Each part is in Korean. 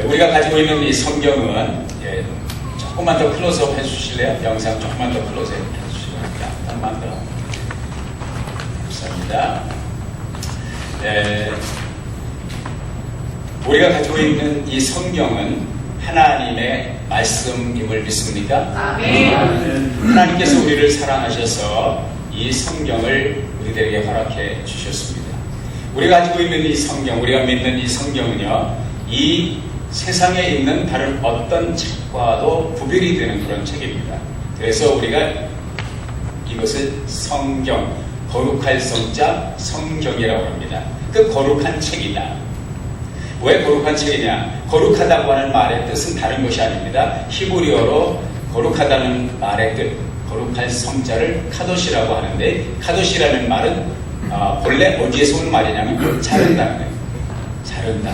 우리가 가지고 있는 이 성경은 조금만 더 클로즈업 해주실래요? 영상 조금만 더 클로즈업 해주시고요. 조금만 더. 감사합니다. 우리가 가지고 있는 이 성경은 하나님의 말씀임을 믿습니까? 아멘. 하나님께서 우리를 사랑하셔서 이 성경을 우리들에게 허락해 주셨습니다. 우리가 가지고 있는 이 성경, 우리가 믿는 이 성경은요, 이 세상에 있는 다른 어떤 책과도 구별이 되는 그런 책입니다. 그래서 우리가 이것을 성경, 거룩할 성자 성경이라고 합니다. 그 거룩한 책이다. 왜 거룩한 책이냐? 거룩하다고 하는 말의 뜻은 다른 것이 아닙니다. 히브리어로 거룩하다는 말의 뜻, 거룩할 성자를 카도시라고 하는데, 카도시라는 말은 본래 어디에서 온 말이냐면 자른다는 거예요. 자른다.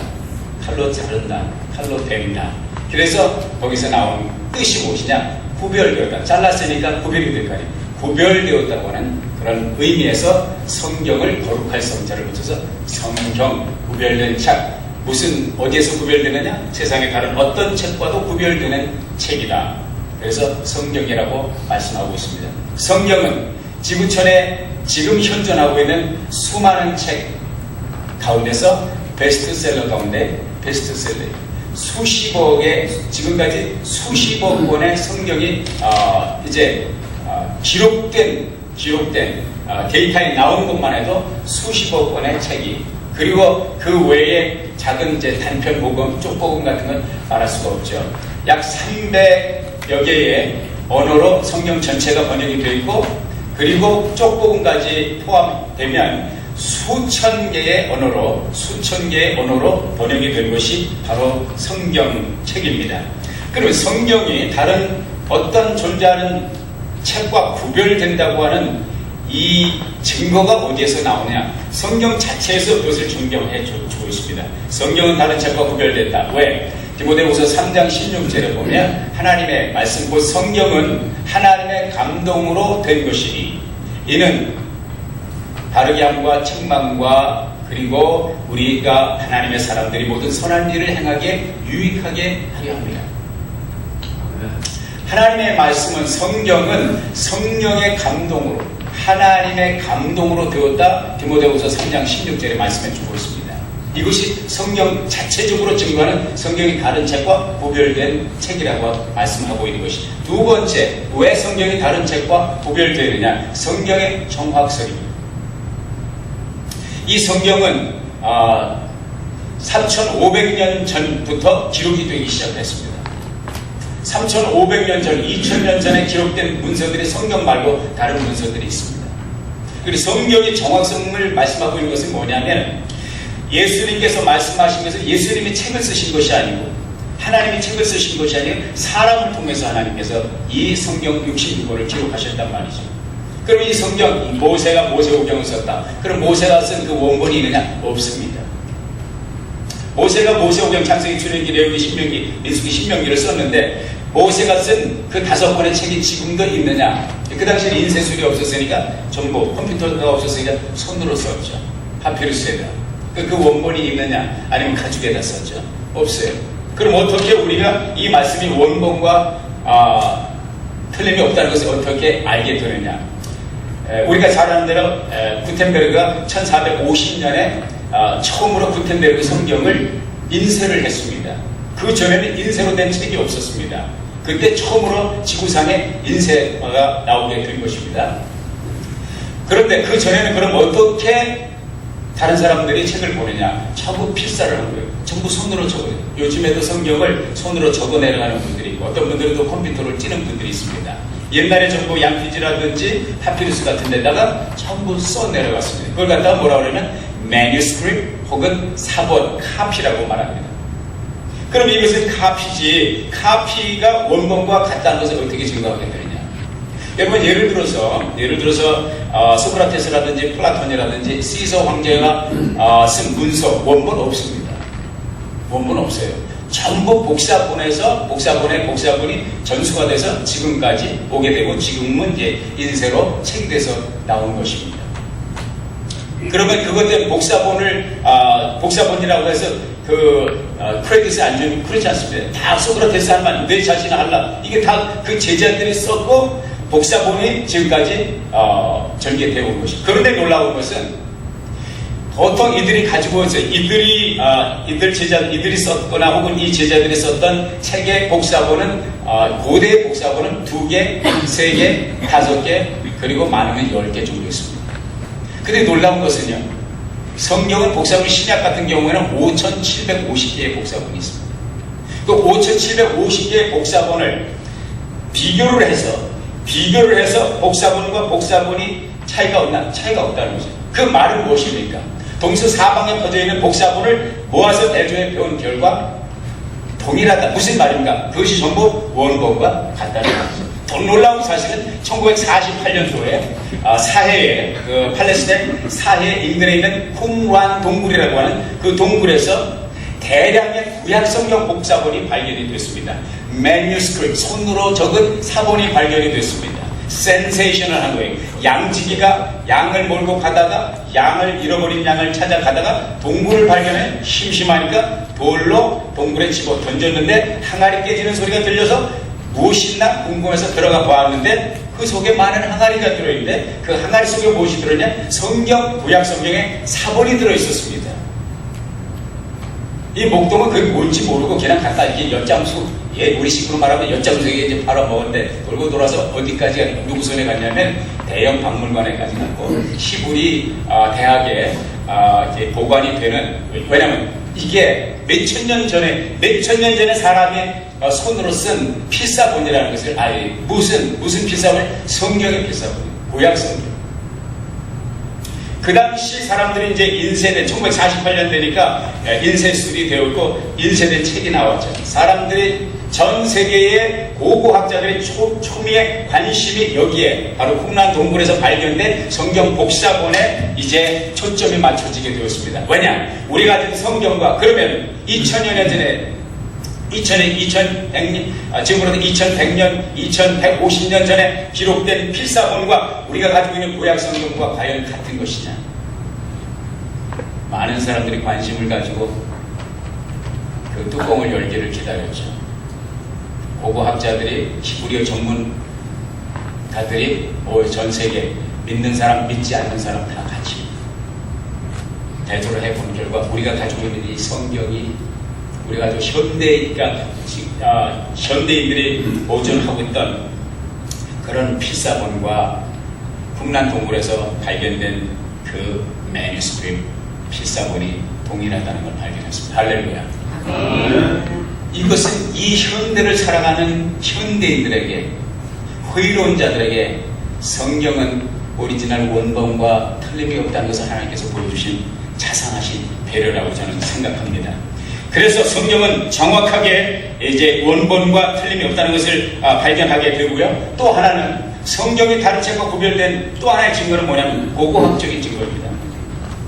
칼로 자른다. 칼로 베린다. 그래서 거기서 나온 뜻이 무엇이냐? 구별되었다. 잘랐으니까 구별이 될 거 아니에요. 구별되었다고 하는 그런 의미에서 성경을 거룩할 성자를 붙여서 성경, 구별된 책. 무슨 어디에서 구별되느냐? 세상의 다른 어떤 책과도 구별되는 책이다. 그래서 성경이라고 말씀하고 있습니다. 성경은 지구촌에 지금 현존하고 있는 수많은 책 가운데서 베스트셀러 가운데 베스트셀러, 수십억의, 지금까지 수십억 권의 성경이 이제 기록된 데이터에 나온 것만 해도 수십억 권의 책이, 그리고 그 외에 작은 이제 단편 복음, 쪽복음 같은 건 말할 수가 없죠. 약 300여 개의 언어로 성경 전체가 번역이 되어 있고, 그리고 쪽복음까지 포함되면 수천 개의 언어로 번역이 된 것이 바로 성경책입니다. 그럼 성경이 다른 어떤 존재하는 책과 구별된다고 하는 이 증거가 어디에서 나오냐? 성경 자체에서 그것을 증명해 주고 있습니다. 성경은 다른 책과 구별됐다. 왜? 디모데후서 3장 16절에 보면 하나님의 말씀, 곧 성경은 하나님의 감동으로 된 것이니 이는 바르게 함과 책망과 그리고 우리가 하나님의 사람들이 모든 선한 일을 행하게 유익하게 하려 합니다. 하나님의 말씀은, 성경은 성령의 감동으로, 하나님의 감동으로 되었다. 디모데후서 3장 16절에 말씀해 주고 있습니다. 이것이 성경 자체적으로 증거하는 성경이 다른 책과 구별된 책이라고 말씀하고 있는 것이. 두 번째, 왜 성경이 다른 책과 구별되느냐? 성경의 정확성입니다. 이 성경은 3,500년 전부터 기록이 되기 시작했습니다. 3,500년 전, 2,000년 전에 기록된 문서들이 성경 말고 다른 문서들이 있습니다. 그리고 성경의 정확성을 말씀하고 있는 것은 뭐냐면, 예수님께서 말씀하신 것은 예수님이 책을 쓰신 것이 아니고 하나님이 책을 쓰신 것이 아니고 사람을 통해서 하나님께서 이 성경 66권을 기록하셨단 말이죠. 그럼 이 성경, 모세가 모세오경을 썼다. 그럼 모세가 쓴 그 원본이 있느냐? 없습니다. 모세가 모세오경, 창세기, 출애굽기, 레위기, 신명기, 민수기, 신명기를 썼는데 모세가 쓴 그 5권의 책이 지금도 있느냐? 그 당시에는 인쇄술이 없었으니까, 전부 컴퓨터가 없었으니까 손으로 썼죠. 파피루스에다. 그 원본이 있느냐? 아니면 가죽에다 썼죠. 없어요. 그럼 어떻게 우리가 이 말씀이 원본과 틀림이 없다는 것을 어떻게 알게 되느냐? 우리가 잘 아는 대로 구텐베르그가 1450년에 처음으로 구텐베르그 성경을 인쇄를 했습니다. 그 전에는 인쇄로 된 책이 없었습니다. 그때 처음으로 지구상에 인쇄가 나오게 된 것입니다. 그런데 그 전에는 그럼 어떻게 다른 사람들이 책을 보느냐? 전부 필사를 한 거예요. 전부 손으로 적어요. 요즘에도 성경을 손으로 적어 내려가는 분들이 있고, 어떤 분들은 또 컴퓨터를 찌는 분들이 있습니다. 옛날에 전부 양피지라든지 파피루스 같은 데다가 전부 써 내려갔습니다. 그걸 갖다가 뭐라 그러면 manuscript 혹은 사본, 카피라고 말합니다. 그럼 이것은 카피지, 카피가 원본과 같다는 것을 어떻게 증거하게 되느냐? 여러분, 예를 들어서 소크라테스라든지 플라톤이라든지 시저 황제가 쓴 문서, 원본 없습니다. 원본 없어요. 전부 복사본이 전수가 돼서 지금까지 오게 되고, 지금은 이제 인쇄로 책이 돼서 나온 것입니다. 그러면 그것 때문에 복사본이라고 해서 크레딧을 안 주는 그렇지 않습니다. 다 소크라테스 한 말, 내 자신을 알라. 이게 다 그 제자들이 썼고 복사본이 지금까지 전개되어 온 것이. 그런데 놀라운 것은 보통 이들이 가지고 있어요. 이들이 썼거나 혹은 이 제자들이 썼던 책의 복사본은 고대의 복사본은 2개, 3개, 5개 그리고 많으면 10개 정도 있습니다. 근데 놀라운 것은요, 성경은 복사본 신약 같은 경우에는 5,750개의 복사본이 있습니다. 그 5,750개의 복사본을 비교를 해서 복사본과 복사본이 차이가 없나? 차이가 없다는 거죠. 그 말은 무엇입니까? 동서 사방에 퍼져 있는 복사본을 모아서 대조해 배운 결과 동일하다. 무슨 말입니까? 그것이 전부 원본과 같다는 거죠. 더 놀라운 사실은 1948년도에 사해에 팔레스타인 사해 인근에 있는 쿰란 동굴이라고 하는 그 동굴에서 대량의 구약 성경 복사본이 발견이 됐습니다. 매뉴스크립트, 손으로 적은 사본이 발견이 됐습니다. 센세이션을 한 거예요. 양지기가 양을 몰고 가다가 양을 잃어버린 양을 찾아가다가 동굴을 발견해 심심하니까 돌로 동굴에 집어 던졌는데 항아리 깨지는 소리가 들려서 무엇이 있나 궁금해서 들어가 보았는데 그 속에 많은 항아리가 들어있는데 그 항아리 속에 무엇이 들어있냐? 성경, 구약 성경에 사본이 들어있었습니다. 이 목동은 그게 뭔지 모르고 그냥 갖다 이렇게 엿장수, 우리 식으로 말하면 엿장수에 이제 팔아먹었는데 돌고 돌아서 어디까지 누구 손에 갔냐면 대형 박물관에까지 갔고 시부리 대학에 이제 보관이 되는, 왜냐면 이게 몇천 년 전에 사람이 손으로 쓴 필사본이라는 것을 무슨 필사본? 성경의 필사본, 구약 성경. 그 당시 사람들이 이제 인쇄된 1948년 되니까 인쇄술이 되었고 인쇄된 책이 나왔죠. 사람들이 전 세계의 고고학자들의 초미의 관심이 여기에 바로 쿰란 동굴에서 발견된 성경 복사본에 이제 초점이 맞춰지게 되었습니다. 왜냐? 우리가 가진 성경과 그러면 2100년 전에 지금으로부터 2100년, 2150년 전에 기록된 필사본과 우리가 가지고 있는 구약 성경과 과연 같은 것이냐? 많은 사람들이 관심을 가지고 그 뚜껑을 열기를 기다렸죠. 고고학자들이, 히브리어 전문가들이 전 세계 믿는 사람, 믿지 않는 사람 다 같이 대조를 해본 결과 우리가 가지고 있는 이 성경이 우리가 아주 현대인들이 보존하고 있던 그런 필사본과 쿰란 동굴에서 발견된 그 매뉴스크립트 필사본이 동일하다는 걸 발견했습니다. 할렐루야. 이것은 이 현대를 살아가는 현대인들에게, 회의로운 자들에게 성경은 오리지널 원본과 틀림이 없다는 것을 하나님께서 보여주신 자상하신 배려라고 저는 생각합니다. 그래서 성경은 정확하게 이제 원본과 틀림이 없다는 것을 발견하게 되고요. 또 하나는 성경이 다른 책과 구별된 또 하나의 증거는 뭐냐면 고고학적인 증거입니다.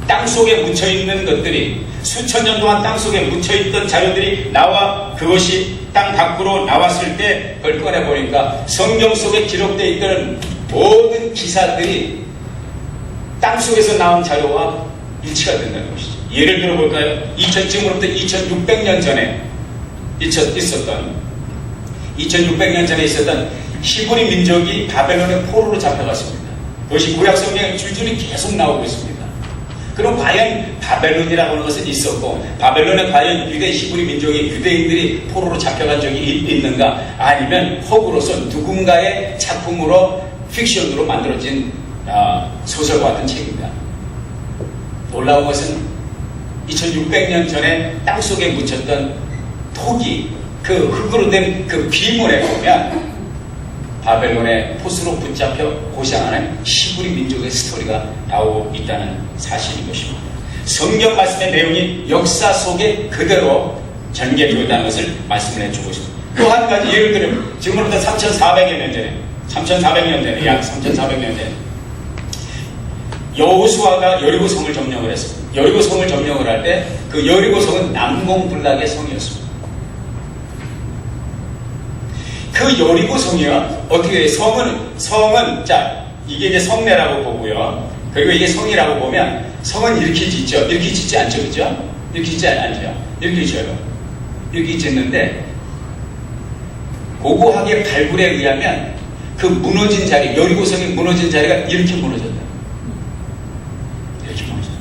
땅속에 묻혀있는 것들이, 수천 년 동안 땅속에 묻혀있던 자료들이 나와 그것이 땅 밖으로 나왔을 때 그걸 꺼내보니까 성경 속에 기록되어 있던 모든 기사들이 땅속에서 나온 자료와 일치가 된다는 것이죠. 예를 들어볼까요? 지금으로부터 2600년 전에 있었던 히브리 민족이 바벨론의 포로로 잡혀갔습니다. 그것이 구약 성경에 줄줄이 계속 나오고 있습니다. 그럼 과연 바벨론이라고 하는 것은 있었고, 바벨론에 과연 히브리 민족이, 유대인들이 포로로 잡혀간 적이 있는가? 아니면 혹으로서 누군가의 작품으로, 픽션으로 만들어진 소설과 같은 책입니다. 놀라운 것은 2600년 전에 땅속에 묻혔던 토기, 그 흙으로 된 그 비문에 보면 바벨론의 포수로 붙잡혀 고생하는 히브리 민족의 스토리가 나오고 있다는 사실인 것입니다. 성경 말씀의 내용이 역사 속에 그대로 전개되었다는 것을 말씀을 해주고 있습니다. 또 한 가지 예를 들면 지금으로부터 3400년 전에 약 3400년 전에 여호수아가 여리고성을 점령을 했습니다. 여리고성을 점령을 할 때 그 여리고성은 난공불락의 성이었습니다. 그 여리고성이요, 어떻게 성은 자, 이게 이제 성내라고 보고요, 그리고 이게 성이라고 보면 성은 이렇게 짓죠. 이렇게 짓지 않죠, 그죠? 이렇게 있지 않죠? 이렇게 있어요. 이렇게 있는데 고고학의 발굴에 의하면 그 무너진 자리, 여리고성이 무너진 자리가 이렇게 무너졌다. 이렇게 무너졌다.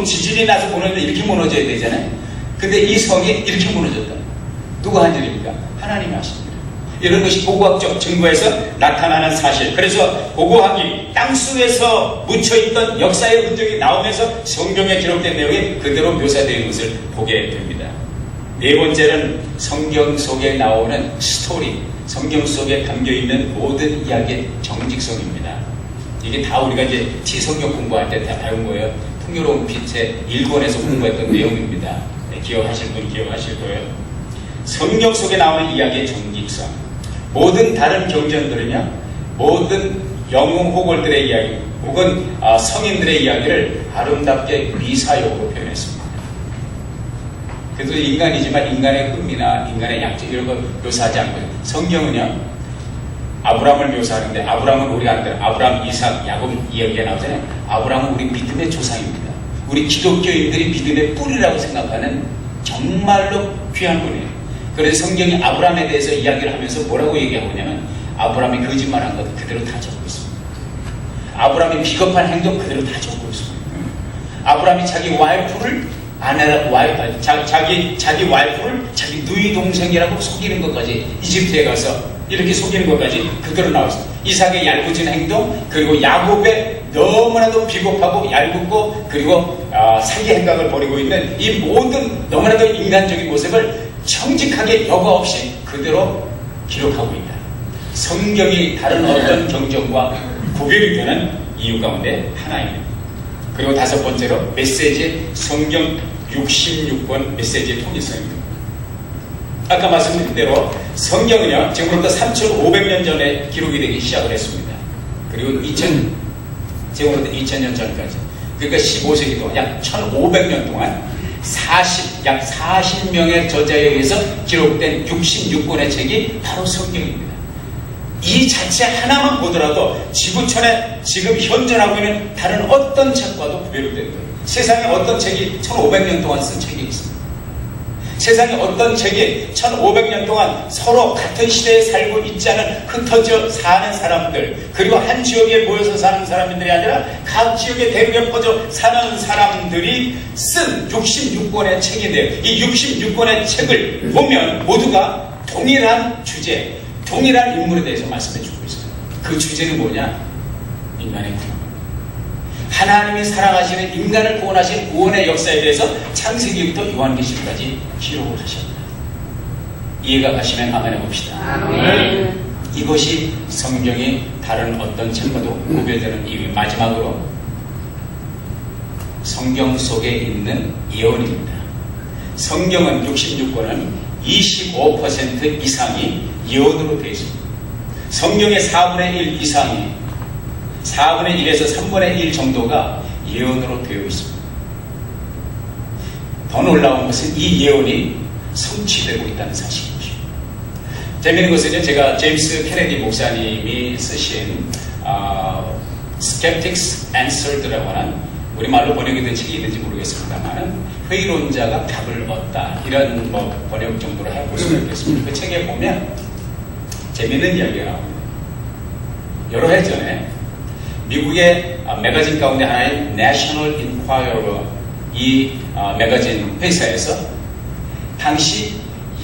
지진이 나서 무너졌다. 이렇게 무너져야 되잖아요. 근데 이 성이 이렇게 무너졌다. 누가 한 일입니까? 하나님이 하십니다. 이런 것이 고고학적 증거에서 나타나는 사실. 그래서 고고학이 땅속에서 묻혀있던 역사의 흔적이 나오면서 성경에 기록된 내용이 그대로 묘사되어 있는 것을 보게 됩니다. 네 번째는 성경 속에 나오는 스토리, 성경 속에 담겨있는 모든 이야기의 정직성입니다. 이게 다 우리가 이제 T성경 공부할 때 다 배운 거예요. 풍요로운 빛의 1권에서 공부했던 내용입니다. 네, 기억하실 분 기억하실 거예요. 성경 속에 나오는 이야기의 정직성, 모든 다른 경전들은요, 모든 영웅 호걸들의 이야기 혹은 성인들의 이야기를 아름답게 미사역으로 표현했습니다. 그래서 인간이지만 인간의 흠이나 인간의 약점 이런 거 묘사하지 않고요. 성경은요, 아브라함을 묘사하는데 아브라함은 우리가 아는 아브라함, 이삭, 야곱 이야기가 나오잖아요. 아브라함은 우리 믿음의 조상입니다. 우리 기독교인들이 믿음의 뿌리라고 생각하는 정말로 귀한 분이에요. 그래서 성경이 아브라함에 대해서 이야기를 하면서 뭐라고 얘기하고 있냐면 아브라함이 거짓말한 것 그대로 다 적고 있습니다. 아브라함이 비겁한 행동 그대로 다 적고 있습니다. 아브라함이 자기 와이프를 자기 와이프를 자기 누이 동생이라고 속이는 것까지 이집트에 가서 이렇게 속이는 것까지 그대로 나왔습니다. 이삭의 얄궂은 행동, 그리고 야곱의 너무나도 비겁하고 얄궂고 그리고 사기 행각을 벌이고 있는 이 모든 너무나도 인간적인 모습을 정직하게 여과 없이 그대로 기록하고 있다. 성경이 다른 어떤 경전과 구별이 되는 이유 가운데 하나입니다. 그리고 다섯 번째로 메시지, 성경 66권 메시지의 통일성입니다. 아까 말씀드린 대로 성경은요, 지금부터 3,500년 전에 기록이 되기 시작을 했습니다. 그리고 지금부터 2,000년 전까지, 그러니까 15세기 동안 약 1,500년 동안 약 40명의 저자에 의해서 기록된 66권의 책이 바로 성경입니다. 이 자체 하나만 보더라도 지구촌에 지금 현존하고 있는 다른 어떤 책과도 구별이 되는 거예요. 세상에 어떤 책이 1500년 동안 쓴 책이 있습니다. 세상에 어떤 책이 1500년 동안 서로 같은 시대에 살고 있지 않은 흩어져 사는 사람들, 그리고 한 지역에 모여서 사는 사람들이 아니라 각 지역에 대륙에 퍼져 사는 사람들이 쓴 66권의 책인데요. 이 66권의 책을 보면 모두가 동일한 주제, 동일한 인물에 대해서 말씀해주고 있어요. 그 주제는 뭐냐? 인간의 구원. 하나님이 사랑하시는 인간을 구원하신 구원의 역사에 대해서 창세기부터 요한계시록까지 기록을 하셨다. 이해가 가시면 아멘 해봅시다. 아멘. 이것이 성경이 다른 어떤 책과도 구별되는 이유. 마지막으로 성경 속에 있는 예언입니다. 성경은 66권은 25% 이상이 예언으로 되어 있습니다. 성경의 4분의 1 이상이 4분의 1에서 3분의 1 정도가 예언으로 되어 있습니다. 더 놀라운 것은 이 예언이 성취되고 있다는 사실입니다. 재미있는 것은요, 제가 제임스 케네디 목사님이 쓰신 Skeptics Answered라고 하는, 우리말로 번역이 된 책이 있는지 모르겠습니다만 회의론자가 답을 얻다, 이런 번역 정도로 해볼 수가 있겠습니다. 그 책에 보면 재미있는 이야기가 나옵니다. 여러 해 전에 미국의 매거진 가운데 하나인 National Enquirer, 이 매거진 회사에서 당시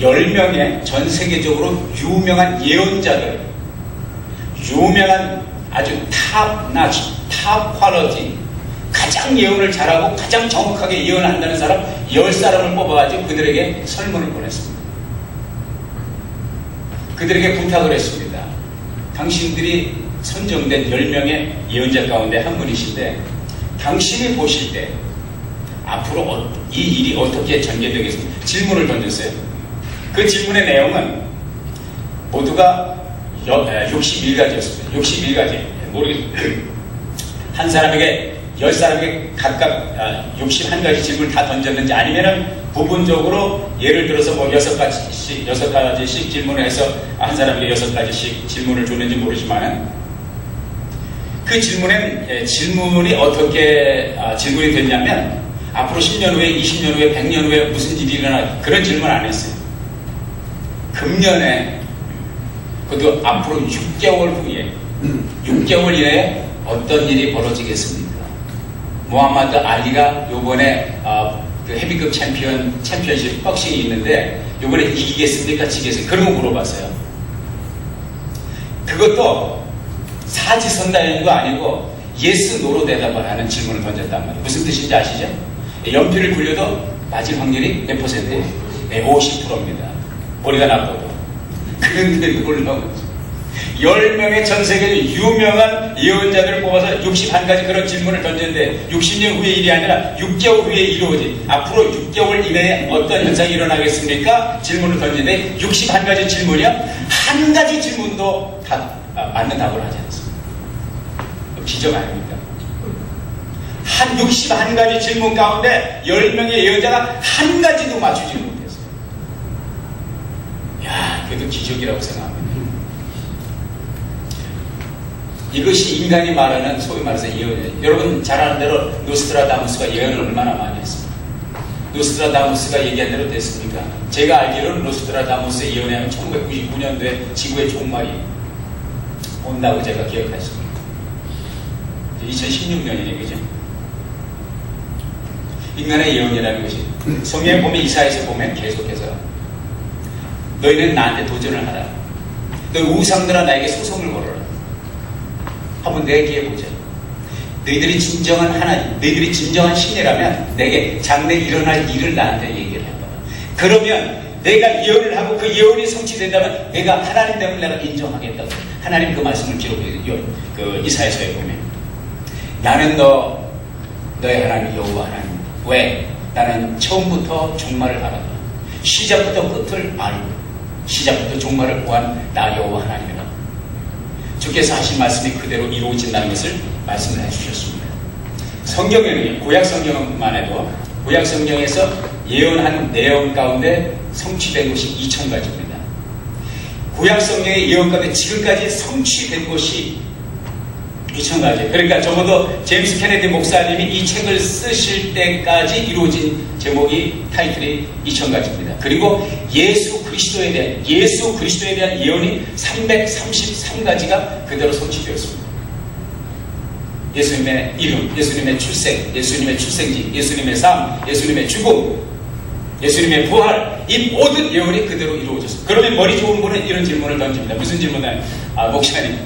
10명의 전 세계적으로 유명한 예언자들, 유명한 아주 탑 퀄리티, 가장 예언을 잘하고 가장 정확하게 예언을 한다는 사람 10사람을 뽑아가지고 그들에게 설문을 보냈습니다. 그들에게 부탁을 했습니다. 당신들이 선정된 10명의 예언자 가운데 한 분이신데 당신이 보실 때 앞으로 이 일이 어떻게 전개되겠습니까? 질문을 던졌어요. 그 질문의 내용은 모두가 61가지였습니다. 61가지. 모르겠어요. 한 사람에게 10사람에게 각각 61가지 질문을 다 던졌는지, 아니면은 부분적으로 예를 들어서 6가지씩 질문을 해서 한 사람에게 6가지씩 질문을 줬는지 모르지만 그 질문이 어떻게 질문이 됐냐면 앞으로 10년 후에, 20년 후에, 100년 후에 무슨 일이 일어나, 그런 질문 안 했어요. 금년에, 그것도 앞으로 6개월 후에, 6개월 이내에 어떤 일이 벌어지겠습니까? 모하마드 알리가 요번에 그 헤비급 챔피언십 박싱이 있는데 요번에 이기겠습니까? 지겠습니까? 그런 거 물어봤어요. 그것도 사지선다형도 아니고 예스 노로 대답을 하는 질문을 던졌단 말이에요. 무슨 뜻인지 아시죠? 연필을 굴려도 맞을 확률이 몇 퍼센트예요? 50%입니다. 머리가 나빠도. 그런데 놀라운 10명의 전 세계 유명한 예언자들을 뽑아서 61가지 그런 질문을 던졌는데 60년 후의 일이 아니라 6개월 후에 이루어진 앞으로 6개월 이내에 어떤 현상이 일어나겠습니까? 질문을 던졌는데 61가지 질문이요. 한 가지 질문도 다 맞는 답을 하지 않습니다. 기적 아닙니까? 한 61가지 질문 가운데 10명의 예언자가 한 가지도 맞추지 못했어요. 야, 그래도 기적이라고 생각합니다. 이것이 인간이 말하는 소위 말해서 예언이에요. 여러분 잘 아는 대로 노스트라다무스가 예언을 얼마나 많이 했습니까? 노스트라다무스가 얘기한 대로 됐습니까? 제가 알기로는 노스트라다무스의 예언에는 1999년도에 지구의 종말이 온다고 제가 기억했습니다. 2016년이네, 그죠? 인간의 예언이라는 것이 성경에 보면 이사야에서 보면 계속해서 너희는 나한테 도전을 하라. 너희 우상들아 나에게 소송을 걸어라. 한번 내게 보자. 너희들이 진정한 하나님, 너희들이 진정한 신이라면 내게 장래 일어날 일을 나한테 얘기를 해봐. 그러면 내가 예언을 하고 그 예언이 성취된다면 내가 하나님 때문에 내가 인정하겠다고. 하나님 그 말씀을 기록해요. 그 이사야서에 보면 나는 너의 하나님 여호와 하나님. 왜? 나는 처음부터 종말을 알아. 시작부터 끝을 알고 시작부터 종말을 보한 나 여호와 하나님이라. 주께서 하신 말씀이 그대로 이루어진다는 것을 말씀을 해주셨습니다. 성경에는 구약 성경만 해도 구약 성경에서 예언한 내용 가운데 성취된 것이 2000가지입니다. 구약 성경의 예언 가운데 지금까지 성취된 것이 2000가지. 그러니까 적어도 제임스 케네디 목사님이 이 책을 쓰실 때까지 이루어진 제목이 타이틀이 2000가지입니다. 그리고 예수 그리스도에 대한 예언이 333가지가 그대로 성취되었습니다. 예수님의 이름, 예수님의 출생, 예수님의 출생지, 예수님의 삶, 예수님의 죽음, 예수님의 부활, 이 모든 예언이 그대로 이루어졌습니다. 그러면 머리 좋은 분은 이런 질문을 던집니다. 무슨 질문을? 목사님,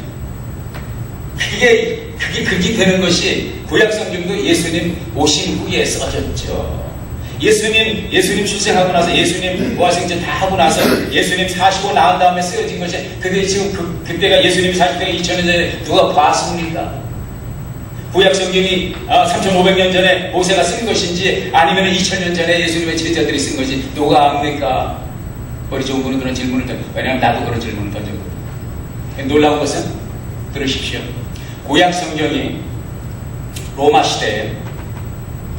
그게 그렇게 되는 것이 구약 성경도 예수님 오신 후에 써졌죠. 예수님 출생하고 나서 예수님 부활생전 다 하고 나서 예수님 45 나온 다음에 쓰여진 것이 근데 지금 그때가 예수님 40대가 2000년 전에 누가 봤습니까? 구약 성경이 3500년 전에 모세가 쓴 것인지 아니면 2000년 전에 예수님의 제자들이 쓴 것인지 누가 압니까? 머리 좋은 분은 그런 질문을 던져. 왜냐하면 나도 그런 질문을 던졌거든요. 놀라운 것은 들으십시오. 구약 성경이 로마 시대에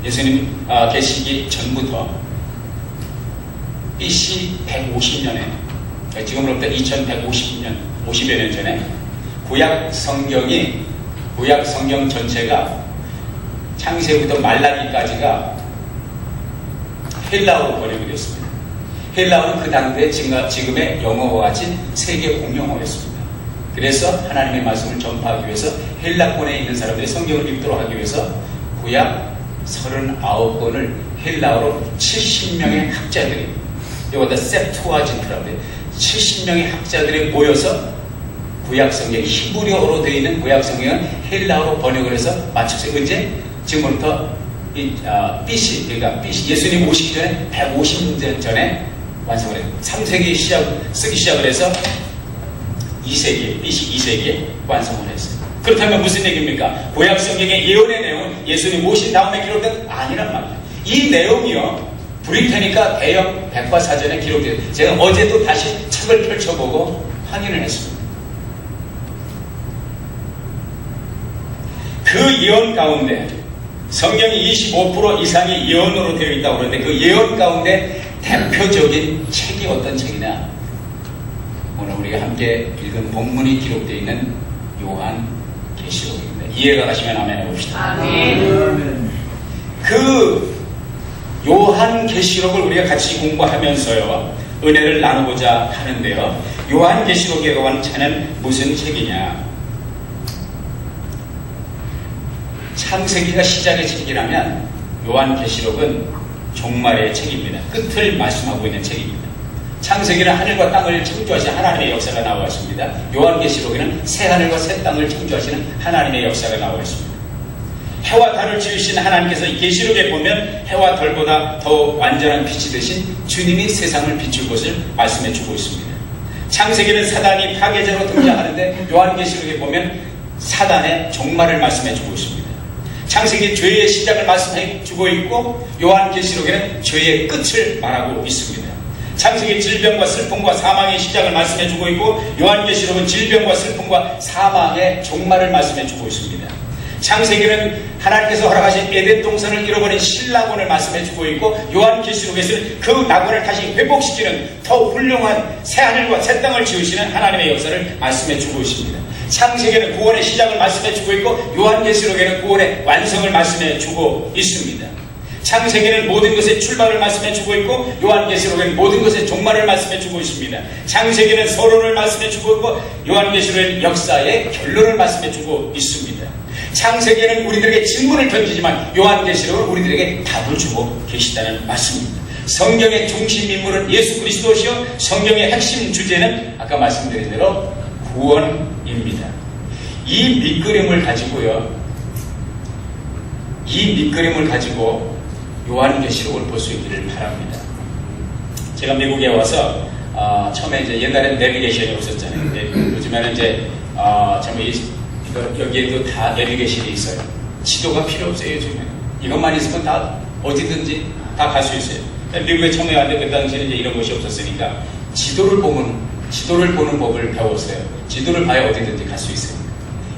예수님 계시기 전부터 BC 150년에 지금으로부터 2150년 50여 년 전에 구약 성경 전체가 창세부터 말라기까지가 헬라어로 번역이 됐습니다. 헬라어는 그 당대 지금의 영어와 같이 세계 공용어였습니다. 그래서 하나님의 말씀을 전파하기 위해서 헬라권에 있는 사람들이 성경을 읽도록 하기 위해서 구약 39권을 헬라어로 70명의 학자들이 이거다 septuagin트라고 해요. 70명의 학자들이 모여서 구약 성경, 히브리어로 되어 있는 구약 성경은 헬라어로 번역을 해서 맞췄어요. 언제? 지금부터 BC, 그러니까 BC, 예수님 오시기 전에 150년 전에 완성을 해요. 3세기 쓰기 시작을 해서 2세기, BC 2세기에 완성을 했어요. 그렇다면 무슨 얘기입니까? 구약 성경의 예언의 내용은 예수님 오신 다음에 기록된 아니란 말이에요. 이 내용이요, 브리테니카 대형 백과사전에 기록돼요. 제가 어제도 다시 책을 펼쳐보고 확인을 했습니다. 그 예언 가운데 성경이 25% 이상이 예언으로 되어 있다고 그러는데 그 예언 가운데 대표적인 책이 어떤 책이냐? 오늘 우리가 함께 읽은 본문이 기록되어 있는 요한 계시록입니다. 이해가 가시면 아멘 해봅시다. 아멘. 그 요한계시록을 우리가 같이 공부하면서요 은혜를 나누고자 하는데요. 요한계시록에 관한 책은 무슨 책이냐? 창세기가 시작의 책이라면 요한계시록은 종말의 책입니다. 끝을 말씀하고 있는 책입니다. 창세기는 하늘과 땅을 창조하신 하나님의 역사가 나와 있습니다. 요한계시록에는 새 하늘과 새 땅을 창조하시는 하나님의 역사가 나와 있습니다. 해와 달을 지으신 하나님께서 계시록에 보면 해와 달보다 더 완전한 빛이 되신 주님이 세상을 비출 것을 말씀해 주고 있습니다. 창세기는 사단이 파괴자로 등장하는데 요한계시록에 보면 사단의 종말을 말씀해 주고 있습니다. 창세기 죄의 시작을 말씀해 주고 있고 요한계시록에는 죄의 끝을 말하고 있습니다. 창세기 질병과 슬픔과 사망의 시작을 말씀해 주고 있고 요한계시록은 질병과 슬픔과 사망의 종말을 말씀해 주고 있습니다. 창세기는 하나님께서 허락하신 에덴 동산을 잃어버린 신라곤을 말씀해 주고 있고 요한계시록에서는 그 낙원을 다시 회복시키는 더 훌륭한 새하늘과 새 땅을 지으시는 하나님의 역사를 말씀해 주고 있습니다. 창세기는 구원의 시작을 말씀해 주고 있고 요한계시록에는 구원의 완성을 말씀해 주고 있습니다. 창세기는 모든 것의 출발을 말씀해 주고 있고 요한계시록에는 모든 것의 종말을 말씀해 주고 있습니다. 창세기는 서론을 말씀해 주고 있고 요한계시록에는 역사의 결론을 말씀해 주고 있습니다. 창세기는 우리들에게 질문을 던지지만 요한계시록은 우리들에게 답을 주고 계시다는 말씀입니다. 성경의 중심 인물은 예수 그리스도시요 성경의 핵심 주제는 아까 말씀드린 대로 구원입니다. 이 밑그림을 가지고 요한계시록을 볼 수 있기를 바랍니다. 제가 미국에 와서 처음에 이제 옛날엔 내비게이션이 없었잖아요. 요즘에는 이제 여기에도 다 내비게이션이 있어요. 지도가 필요 없어요. 요즘에 이것만 있으면 다 어디든지 다 갈 수 있어요. 미국에 처음에 왔는데 그 당시에는 이제 이런 것이 없었으니까 지도를 보는 법을 배웠어요. 지도를 봐야 어디든지 갈 수 있어요.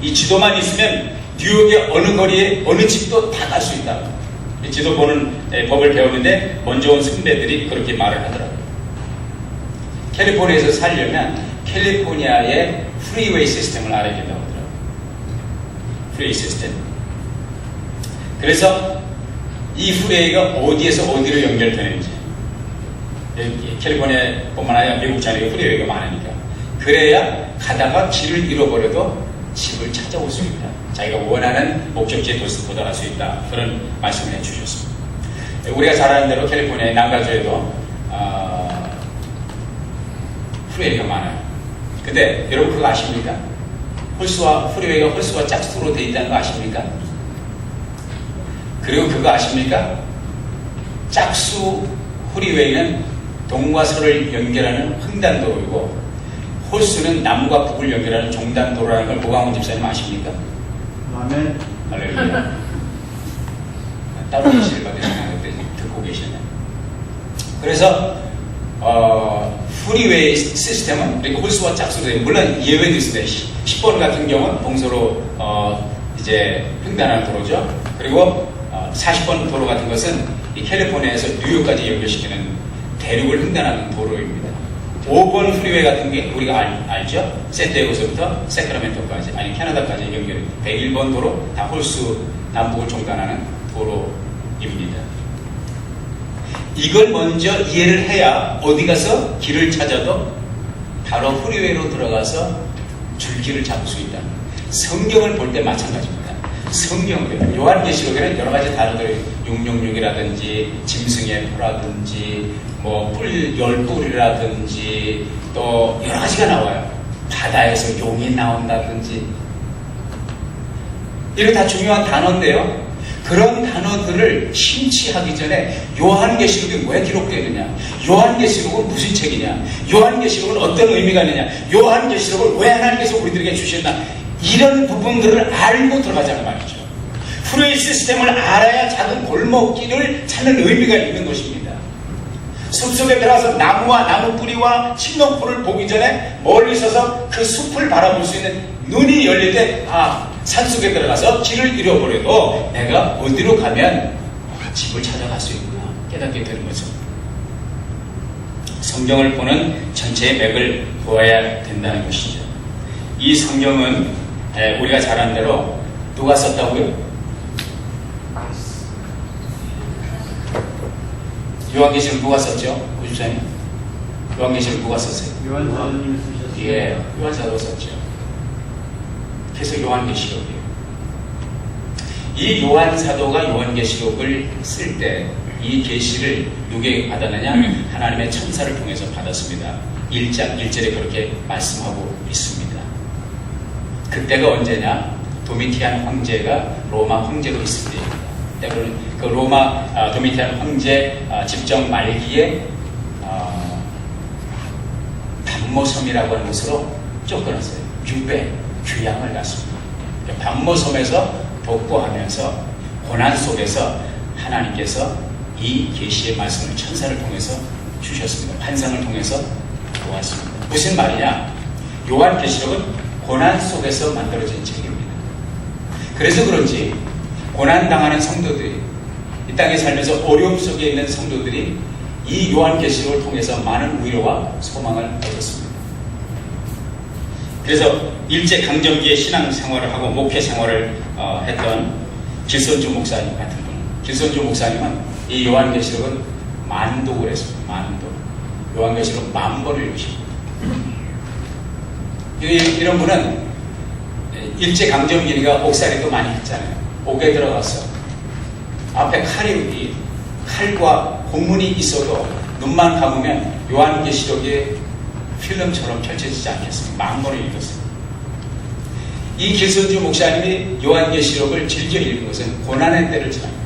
이 지도만 있으면 뉴욕의 어느 거리에 어느 집도 다 갈 수 있다. 이 지도 보는 법을 배우는데 먼저 온 선배들이 그렇게 말을 하더라고요. 캘리포니아에서 살려면 캘리포니아의 프리웨이 시스템을 알아야 된다고 하더라고요. 프리웨이 시스템. 그래서 이 프리웨이가 어디에서 어디로 연결되는지 캘리포니아뿐만 아니라 미국 전역에 프리웨이가 많으니까 그래야 가다가 길을 잃어버려도 집을 찾아올 수 있다. 자기가 원하는 목적지에 도달할 수 있다. 그런 말씀을 해주셨습니다. 우리가 잘 아는 대로 캘리포니아의 남가주에도 프리웨이가 많아요. 근데 여러분 그거 아십니까? 프리웨이가 홀수와 짝수로 되어 있다는 거 아십니까? 그리고 그거 아십니까? 짝수 프리웨이는 동과 서를 연결하는 횡단도로이고 홀수는 남과 북을 연결하는 종단도로라는 걸 고강원 집사님 아십니까? 아멘. 할렐루야. 따로 계시를 받으신 때 듣고 계시네. 그래서 프리웨이 시스템은 그러니까 홀수와 짝수로 돼요. 물론 예외도 있습니다. 10번 같은 경우는 동서로 이제 횡단하는 도로죠. 그리고 40번 도로 같은 것은 이 캘리포니아에서 뉴욕까지 연결시키는 대륙을 횡단하는 도로입니다. 5번 프리웨이 같은 게 우리가 알죠? 샌디에고서부터 세크라멘토까지 아니 캐나다까지 연결이 101번 도로 다 홀수 남북을 종단하는 도로입니다. 이걸 먼저 이해를 해야 어디 가서 길을 찾아도 바로 프리웨이로 들어가서 줄길을 잡을 수 있다. 성경을 볼 때 마찬가지입니다. 성경은 요한계시록에는 여러 가지 단어들이 666이라든지 짐승의 표라든지 뿔 10뿔이라든지 또 여러 가지가 나와요. 바다에서 용이 나온다든지 이게 다 중요한 단어인데요. 그런 단어들을 심취하기 전에 요한계시록이 왜 기록되어 있느냐, 요한계시록은 무슨 책이냐, 요한계시록은 어떤 의미가 있느냐, 요한계시록을 왜 하나님께서 우리들에게 주셨나, 이런 부분들을 알고 들어가자는 말이죠. 프리웨이 시스템을 알아야 작은 골목길을 찾는 의미가 있는 것입니다. 숲속에 들어가서 나무와 나무 뿌리와 식목풀을 보기 전에 멀리 서서 그 숲을 바라볼 수 있는 눈이 열릴 때 산속에 들어가서 길을 잃어버려도 내가 어디로 가면 집을 찾아갈 수 있구나 깨닫게 되는 거죠. 성경을 보는 전체의 맥을 보아야 된다는 것이죠. 이 성경은 우리가 잘 아는 대로 누가 썼다고요? 요한계시록 누가 썼죠? 고집사님? 요한계시록 누가 썼어요? 요한사님이 쓰셨어요. 예, 요한사도 썼죠. 그래서 요한계시록이에요. 이 요한사도가 요한계시록을 쓸 때 이 계시를 누구에게 받았느냐? 하나님의 천사를 통해서 받았습니다. 1장 1절에 그렇게 말씀하고 있습니다. 그때가 언제냐? 도미티안 황제가 로마 황제로 있을 때입니다. 때로는 그 로마 도미티안 황제 집정 말기에 반모섬이라고 하는 곳으로 쫓겨났어요. 유배, 귀양을 갔습니다. 반모섬에서 복구하면서 고난 속에서 하나님께서 이 계시의 말씀을 천사를 통해서 주셨습니다. 환상을 통해서 보았습니다. 무슨 말이냐? 요한계시록은 고난 속에서 만들어진 책입니다. 그래서 그런지 고난당하는 성도들이, 이 땅에 살면서 어려움 속에 있는 성도들이 이 요한계시록을 통해서 많은 위로와 소망을 얻었습니다. 그래서 일제강점기에 신앙생활을 하고 목회생활을 했던 길선주 목사님 같은 분, 길선주 목사님은 이 요한계시록은 만독을 했습니다. 만독. 요한계시록 10,000번을 읽으십니다. 이런 분은 일제강점기니까 옥살이도 많이 했잖아요. 옥에 들어가서 앞에 칼과 공문이 있어도 눈만 감으면 요한계시록이 필름처럼 펼쳐지지 않겠습니까? 10,000번을 읽었어요. 이 길선주 목사님이 요한계시록을 즐겨 읽은 것은 고난의 때를 지납니다.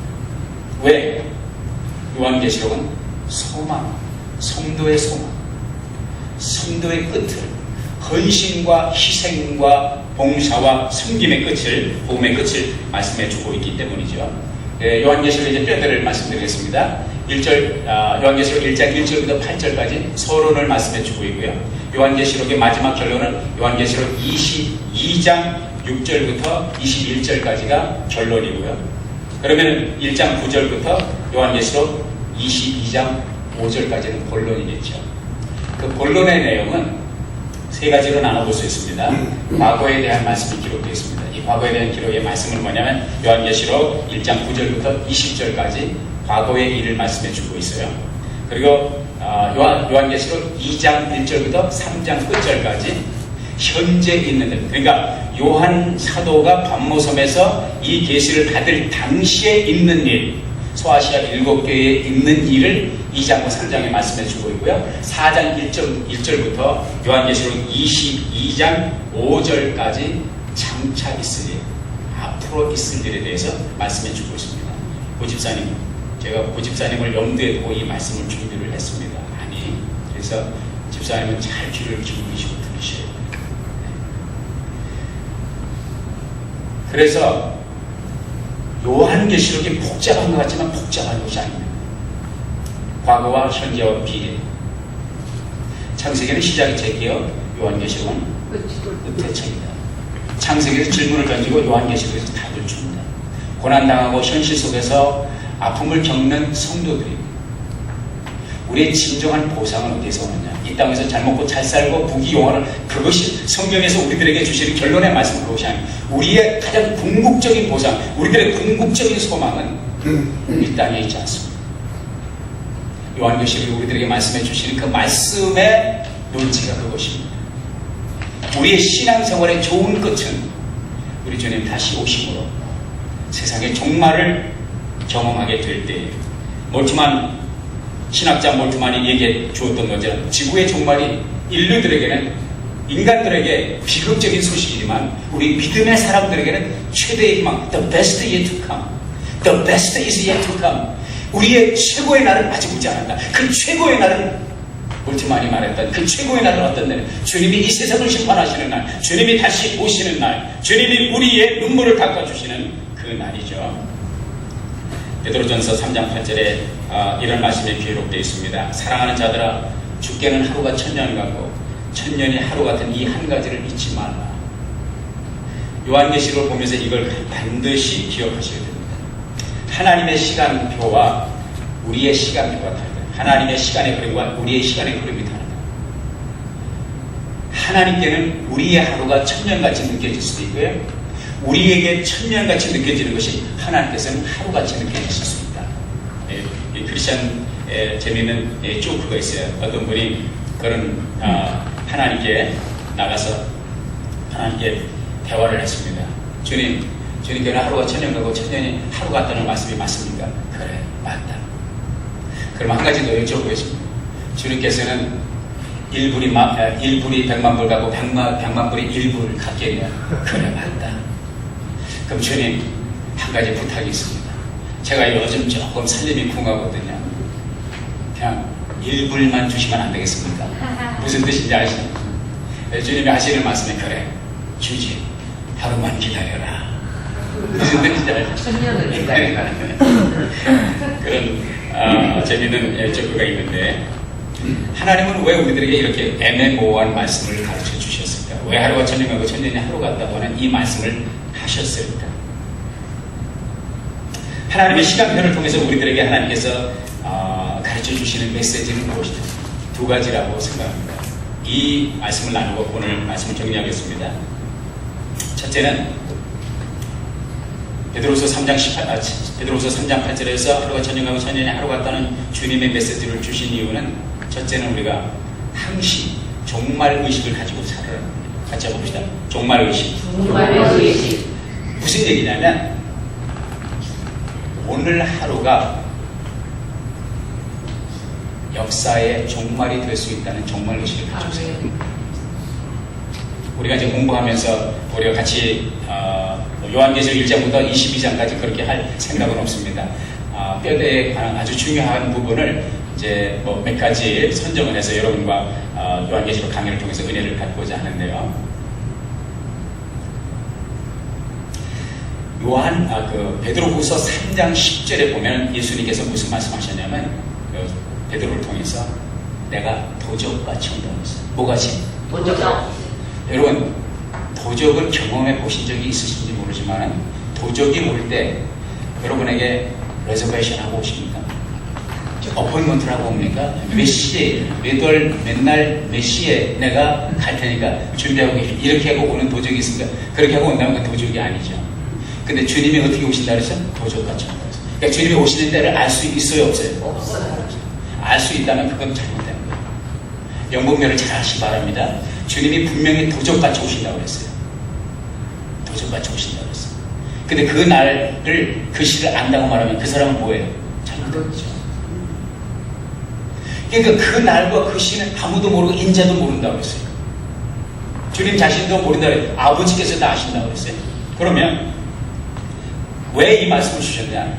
왜? 요한계시록은 소망, 성도의 소망, 성도의 끝을, 헌신과 희생과 봉사와 섬김의 끝을, 복음의 끝을 말씀해 주고 있기 때문이죠. 요한계시록 이제 뼈대를 말씀드리겠습니다. 요한계시록 1장 1절부터 8절까지 서론을 말씀해 주고 있고요. 요한계시록의 마지막 결론은 요한계시록 22장 6절부터 21절까지가 결론이고요. 그러면 1장 9절부터 요한계시록 22장 5절까지는 본론이겠죠. 그 본론의 내용은 세 가지로 나눠볼 수 있습니다. 과거에 대한 말씀이 기록되어 있습니다. 이 과거에 대한 기록의 말씀은 뭐냐면 요한계시록 1장 9절부터 20절까지 과거의 일을 말씀해 주고 있어요. 그리고 요한계시록 2장 1절부터 3장 끝절까지 현재 있는 일, 그러니까 요한 사도가 반모섬에서 이 계시를 받을 당시에 있는 일, 소아시아 7교회에 있는 일을 2장과 3장에 말씀해 주고 있고요. 4장 1절부터 요한계시록 22장 5절까지 장차 있을 일, 앞으로 있을 일에 대해서 말씀해 주고 있습니다. 고집사님, 제가 고집사님을 염두에 두고 이 말씀을 준비를 했습니다. 아니, 그래서 집사님은 잘 귀를 기울이시고 들으셔야 돼요. 그래서 요한계시록이 복잡한 것 같지만 복잡한 것이 아닙니다. 과거와 현재와 비례. 창세기는 시작의 책이요, 요한계시록은 끝의 책이다. 창세기에서 질문을 던지고 요한계시록에서 답을 줍니다. 고난당하고 현실 속에서 아픔을 겪는 성도들이 우리의 진정한 보상은 어디에서 오느냐? 이 땅에서 잘 먹고 잘 살고 부귀영화를, 그것이 성경에서 우리들에게 주시는 결론의 말씀, 그것이 아닙니다. 우리의 가장 궁극적인 보상, 우리들의 궁극적인 소망은 이 땅에 있지 않습니다. 요한계시록이 우리들에게 말씀해 주시는 그 말씀의 논지가 그것입니다. 우리의 신앙생활의 좋은 끝은 우리 주님 다시 오심으로 세상의 종말을 경험하게 될 때에, 몰투만 신학자 몰투만이 얘기해 주었던 것처럼 지구의 종말이 인류들에게는, 인간들에게 비극적인 소식이지만 우리 믿음의 사람들에게는 최대의 희망, the best yet to come, the best is yet to come. 우리의 최고의 날은 아직 오지 않았다. 그 최고의 날은 몰투만이 말했던 그 최고의 날은 어떤 날? 주님이 이 세상을 심판하시는 날, 주님이 다시 오시는 날, 주님이 우리의 눈물을 닦아주시는 그 날이죠. 베드로전서 3장 8절에 이런 말씀이 기록되어 있습니다. 사랑하는 자들아, 죽게는 하루가 1000년 같고 1000년이 하루 같은 이 한 가지를 잊지 말라. 요한계시록을 보면서 이걸 반드시 기억하셔야 됩니다. 하나님의 시간표와 우리의 시간표가 다르다. 하나님의 시간의 흐름과 우리의 시간의 흐름이 다르다. 하나님께는 우리의 하루가 1000년같이 느껴질 수도 있고요, 우리에게 천년같이 느껴지는 것이 하나님께서는 하루같이 느껴지실 수 있다. 이 크리스천 재미있는 조크가 있어요. 어떤 분이 그런 하나님께 나가서 하나님께 대화를 했습니다. 주님께는 하루가 천년 가고 천년이 하루 같다는 말씀이 맞습니까? 그래, 맞다. 그럼 한 가지 더 여쭤보겠습니다. 주님께서는 1불이 100만 불 가고 100만 불이 1불을 갖겠냐? 그래, 맞다. 그럼 주님, 한 가지 부탁이 있습니다. 제가 요즘 조금 살림이 궁하거든요. 그냥 1불만 주시면 안 되겠습니까? 무슨 뜻인지 아시죠? 주님이 하시는 말씀에 그래, 주지. 하루만 기다려라. 무슨 뜻인지 알죠? 천년을 기다려라. 그런 재미있는 조크가 있는데, 하나님은 왜 우리들에게 이렇게 애매모호한 말씀을 가르쳐 주셨을까? 왜 하루가 천년 가고 천년이 하루 같다고 하는 이 말씀을 하셨을까? 하나님의 시간표를 통해서 우리들에게 하나님께서 가르쳐 주시는 메시지는 무엇이죠? 두 가지라고 생각합니다. 이 말씀을 나누고 오늘 말씀을 정리하겠습니다. 첫째는 베드로서 3장 8절에서 하루가 천년 가고 천년이 하루 같다는 주님의 메시지를 주신 이유는, 첫째는 우리가 항시 종말의식을 가지고 살아야 합니다. 같이 해봅시다. 종말의식. 종말의식. 무슨 얘기냐면, 오늘 하루가 역사의 종말이 될 수 있다는 종말의식을 가지고 우리가 이제 공부하면서 우리가 같이 요한계시록 1장부터 22장까지 그렇게 할 생각은 없습니다. 뼈대에 관한 아주 중요한 부분을 이제 몇 가지 선정을 해서 여러분과 요한계시록 강의를 통해서 은혜를 갖고자 하는데요. 베드로후서 3장 10절에 보면 예수님께서 무슨 말씀하셨냐면, 베드로를 통해서 내가 도적같이 온다고 했어요. 뭐같이? 도적. 여러분, 도적을 경험해 보신 적이 있으신지 모르지만, 도적이 올 때 여러분에게 레저베이션 하고 오십니까? 어포인먼트를 하고 옵니까? 몇 시에, 몇 월, 몇 날, 몇 시에 내가 갈 테니까 준비하고 계십니까? 이렇게 하고 오는 도적이 있습니까? 그렇게 하고 온다면 그 도적이 아니죠. 근데 주님이 어떻게 오신다 그래서? 도적같이 온다 그래서. 그러니까 주님이 오시는 때를 알 수 있어요, 없어요? 없어요. 알 수 있다면 그건 잘못된 거예요. 영분별을 잘 하시기 바랍니다. 주님이 분명히 도적같이 오신다고 그랬어요. 도적같이 오신다고 그랬어요. 근데 그 날을, 그 시를 안다고 말하면 그 사람은 뭐예요? 잘못된 거죠. 그러니까 그 날과 그 시는 아무도 모르고 인자도 모른다고 그랬어요. 주님 자신도 모른다고 그랬어요. 아버지께서 다 아신다고 그랬어요. 그러면 왜 이 말씀을 주셨냐?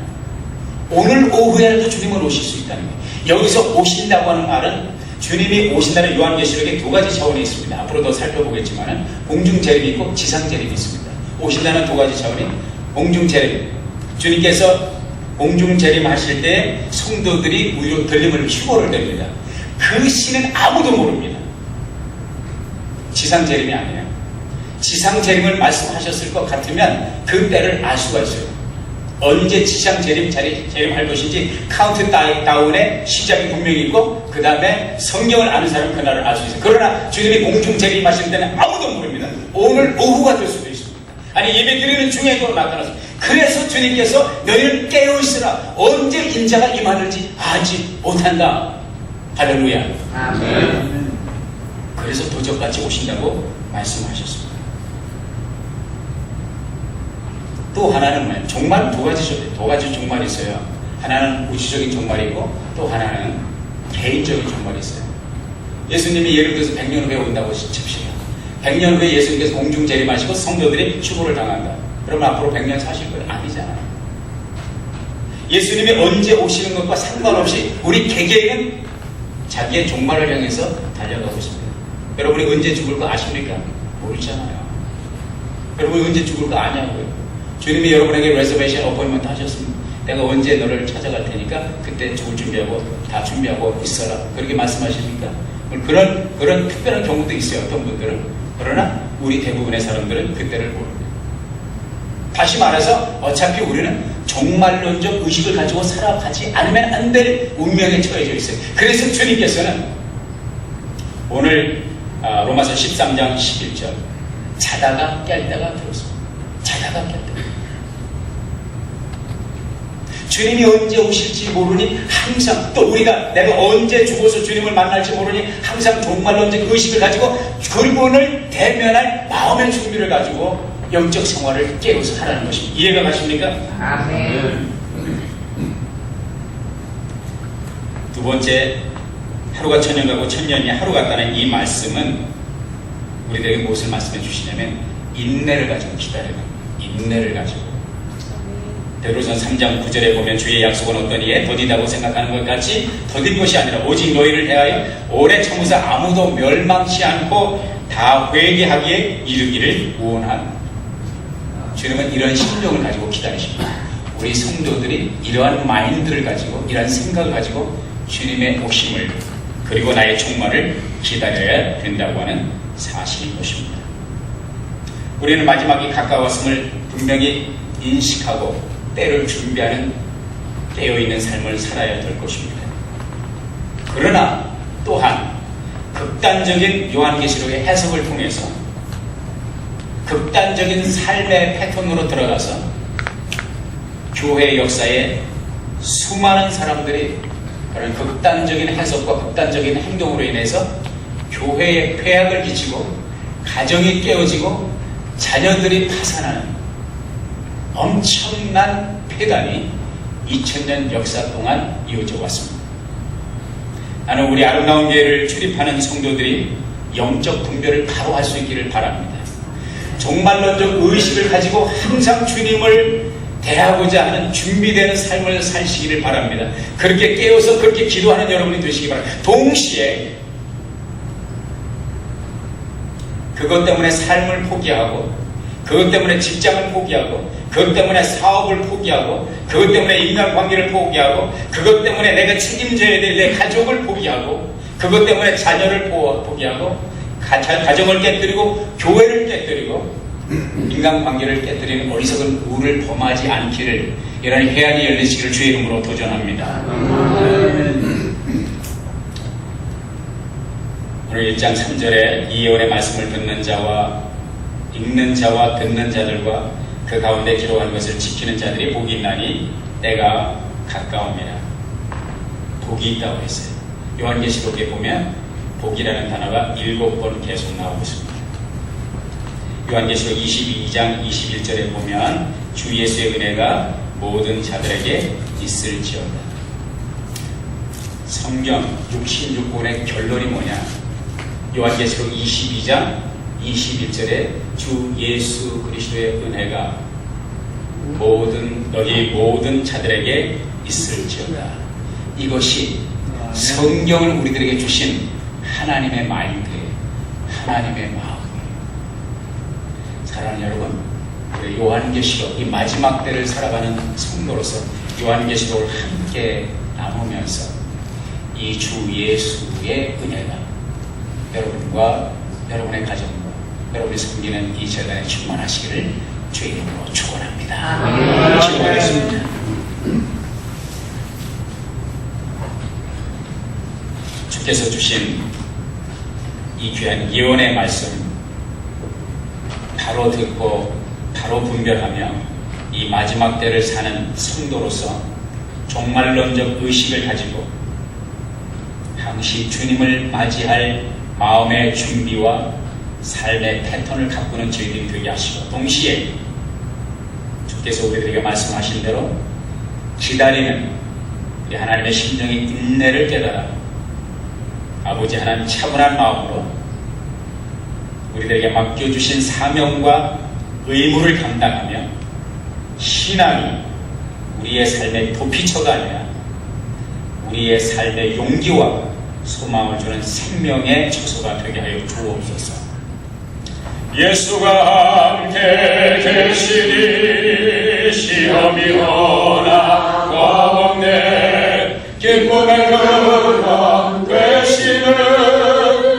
오늘 오후에라도 주님은 오실 수 있다는 거예요. 여기서 오신다고 하는 말은, 주님이 오신다는 요한계시록에 두 가지 차원이 있습니다. 앞으로 더 살펴보겠지만 공중재림이 있고 지상재림이 있습니다. 오신다는 두 가지 차원이 공중재림. 주님께서 공중재림 하실 때 성도들이 위로 들림을 휴거를 됩니다. 그 시는 아무도 모릅니다. 지상재림이 아니에요. 지상재림을 말씀하셨을 것 같으면 그 때를 알 수가 있어요. 언제 지상재림할 것인지 카운트다운의 시작이 분명히 있고, 그 다음에 성경을 아는 사람은 그날을 알 수 있어요. 그러나 주님이 공중재림하실 때는 아무도 모릅니다. 오늘 오후가 될 수도 있습니다. 아니, 예배 드리는 중에도 나타났습니다. 그래서 주님께서 너희는 깨어있으라, 언제 인자가 임하는지 알지 못한다. 할렐루야. 아멘. 그래서 도적같이 오신다고 말씀하셨습니다. 또 하나는 종말 두 가지 종말이 있어요. 하나는 우주적인 종말이고, 또 하나는 개인적인 종말이 있어요. 예수님이 예를 들어서 100년 후에 온다고 칩시다. 100년 후에 예수님께서 공중 재림하시고 성도들이 휴거를 당한다. 그러면 앞으로 100년 사실 건 아니잖아요. 예수님이 언제 오시는 것과 상관없이 우리 개개인은 자기의 종말을 향해서 달려가고 있습니다. 여러분이 언제 죽을 거 아십니까? 모르잖아요. 여러분이 언제 죽을 거 아냐고요. 주님이 여러분에게 레저베이션 어포인먼트 하셨습니다. 내가 언제 너를 찾아갈 테니까 그때 죽을 준비하고 다 준비하고 있어라. 그렇게 말씀하십니까? 그런 특별한 경우도 있어요. 어떤 분들은. 그러나 우리 대부분의 사람들은 그때를 모릅니다. 다시 말해서 어차피 우리는 종말론적 의식을 가지고 살아가지 않으면 안 될 운명에 처해져 있어요. 그래서 주님께서는 오늘 로마서 13장 11절 자다가 깰 때가 들었습니다. 자다가 다가갔기 때문에. 주님이 언제 오실지 모르니 항상, 또 우리가 내가 언제 죽어서 주님을 만날지 모르니 항상 종말론적 의식을 가지고 그분을 대면할 마음의 준비를 가지고 영적 생활을 깨워서 하라는 것입니다. 이해가 가십니까? 아멘. 두 번째, 하루가 천년 가고 천년이 하루 같다는 이 말씀은 우리들에게 무엇을 말씀해 주시냐면 인내를 가지고 기다려라. 인내를 가지고. 베드로전 3장 9절에 보면 주의 약속은 어떤 이에 더디다고 생각하는 것 같이 더딘 것이 아니라 오직 너희를 대하여 오래 참으사 아무도 멸망치 않고 다 회개하기에 이르기를 원한. 주님은 이런 심령을 가지고 기다리십니다. 우리 성도들이 이러한 마인드를 가지고, 이러한 생각을 가지고 주님의 오심을, 그리고 나의 종말을 기다려야 된다고 하는 사실인 것입니다. 우리는 마지막이 가까웠음을 분명히 인식하고 때를 준비하는 깨어있는 삶을 살아야 될 것입니다. 그러나 또한 극단적인 요한계시록의 해석을 통해서 극단적인 삶의 패턴으로 들어가서 교회 역사에 수많은 사람들이 그런 극단적인 해석과 극단적인 행동으로 인해서 교회에 폐악을 끼치고 가정이 깨어지고 자녀들이 파산하는 엄청난 폐단이 2000년 역사 동안 이어져 왔습니다. 나는 우리 아름다운 교회를 출입하는 성도들이 영적 분별을 바로 할 수 있기를 바랍니다. 종말론적 의식을 가지고 항상 주님을 대하고자 하는 준비되는 삶을 사시기를 바랍니다. 그렇게 깨어서 그렇게 기도하는 여러분이 되시기 바랍니다. 동시에 그것 때문에 삶을 포기하고, 그것 때문에 직장을 포기하고, 그것 때문에 사업을 포기하고, 그것 때문에 인간관계를 포기하고, 그것 때문에 내가 책임져야 될 내 가족을 포기하고, 그것 때문에 자녀를 포기하고, 가정을 깨뜨리고 교회를 깨뜨리고 인간관계를 깨뜨리는 어리석은 우를 범하지 않기를, 이런 해안이 열리시기를 주의 이름으로 도전합니다. 오늘 1장 3절에 이 예언의 말씀을 듣는 자와 읽는 자와 듣는 자들과 그 가운데 기록한 것을 지키는 자들이 복이 있나니 때가 가까웁니다. 복이 있다고 했어요. 요한계시록에 보면 복이라는 단어가 7번 계속 나오고 있습니다. 요한계시록 22장 21절에 보면 주 예수의 은혜가 모든 자들에게 있을지어다. 성경 66권의 결론이 뭐냐? 요한계시록 22장 21절에 주 예수 그리스도의 은혜가 너희 모든 자들에게 있을지어다. 이것이 성경을 우리들에게 주신 하나님의 마인드예요. 하나님의 마음이에요. 사랑하는 여러분, 우리 요한계시록, 이 마지막 때를 살아가는 성도로서 요한계시록을 함께 나누면서 이 주 예수의 은혜가 여러분과 여러분의 가정과 여러분이 섬기는 이 재단에 충만하시기를 주의 이름으로 축원합니다. 기도하겠습니다. 주께서 주신 이 귀한 예언의 말씀 바로 듣고 바로 분별하며 이 마지막 때를 사는 성도로서 종말론적 의식을 가지고 항시 주님을 맞이할 마음의 준비와 삶의 패턴을 가꾸는 저희들이 되게 하시고, 동시에 주께서 우리들에게 말씀하신 대로 기다리는 우리 하나님의 심정의 인내를 깨달아 아버지 하나님 차분한 마음으로 우리들에게 맡겨주신 사명과 의무를 감당하며 신앙이 우리의 삶의 도피처가 아니라 우리의 삶의 용기와 소망을 주는 생명의 처소가 되게 하여 주옵소서. 예수가 함께 계시니 시험이 오나 겁없네. 기쁨의 근원 되시는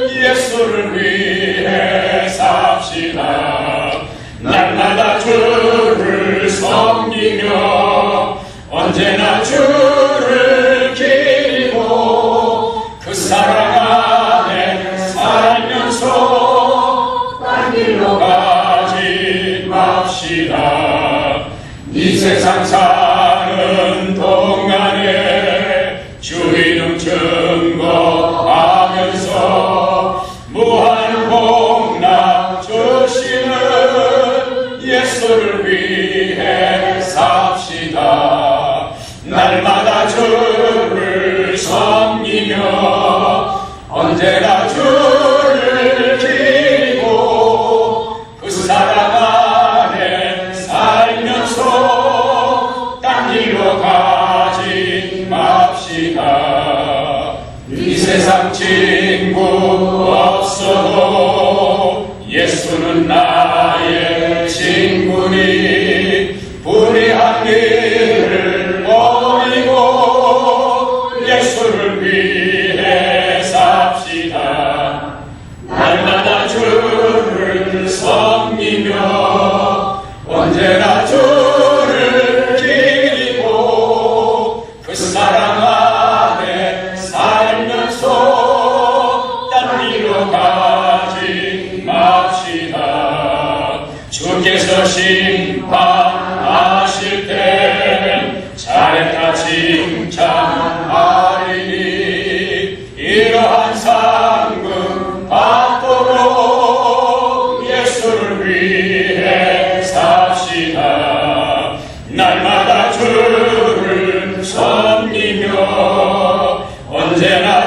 예수를 위해 삽시다. 날마다 주를 섬기며 언제나 주를 기리고 그 사랑 안에 살면서 딴 길로 가지 맙시다. 언제나 주를 기리고 그 사랑 안에 살면서 딴 길로 가지 맙시다. 이 세상 친구 없어도 예수는 나의 친구니 불의한 길을 버리고 예수를 위해 삽시다. 날마다 주를 섬기며 언제나 주를 기리고 그 사랑 안에 살면서 딴 길로 가지 맙시다. 주께서 심판하실 때 잘했다 칭찬하리니 이러한 상금 받도록 예수를 위해 삽시다. 날마다 주를 섬기며 언제나